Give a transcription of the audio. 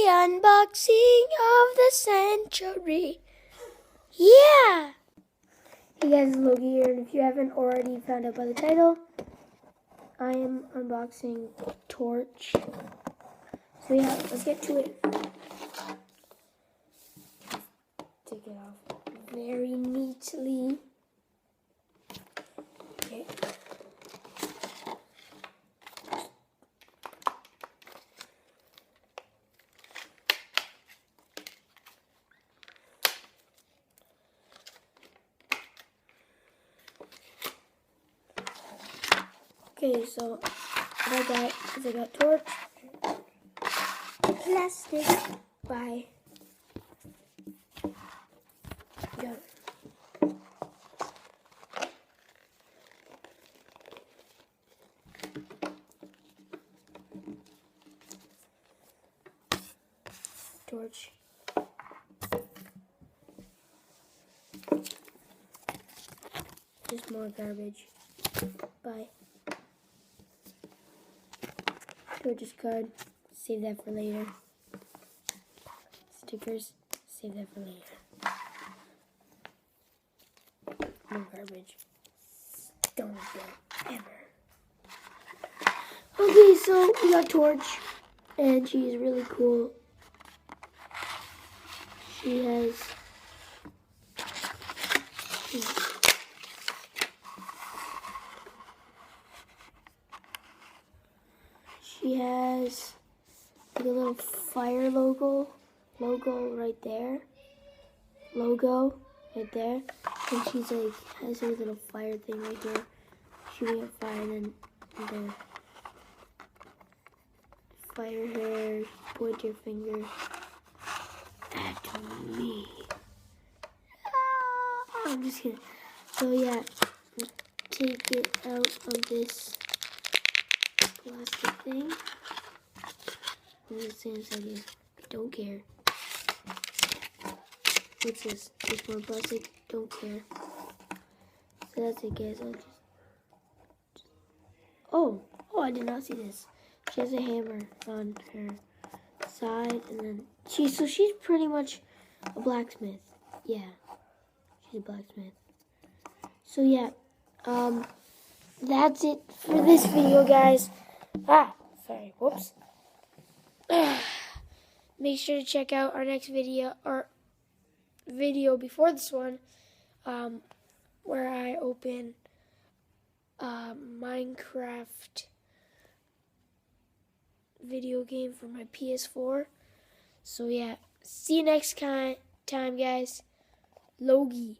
unboxing of the century. Yeah! Hey guys, it's Logie here, and if you haven't already found out by the title, I am unboxing Torch. So yeah, let's get to it. Take it off very neatly. Okay. Okay, so what I got is I got Torch, plastic by Torch. Just more garbage. Bye. Torch's card. Save that for later. Stickers. Save that for later. More garbage. Don't do it ever. Okay, so we got Torch, and she's really cool. She has like a little fire logo right there. And she's like has a little fire thing right here, shooting at fire, and then fire hair. Point your finger at me. I'm just kidding. So yeah, take it out of this plastic thing. And it's inside here. Don't care. What's this? It's more plastic. Don't care. So that's it, guys. I'll just... Oh, I did not see this. She has a hammer on her side, and then she's pretty much a blacksmith. Yeah, she's a blacksmith. So yeah, that's it for this video, guys. Sorry, whoops. Make sure to check out our next video, or video before this one, where I open Minecraft video game for my PS4. So yeah, see you next time, guys. Logie.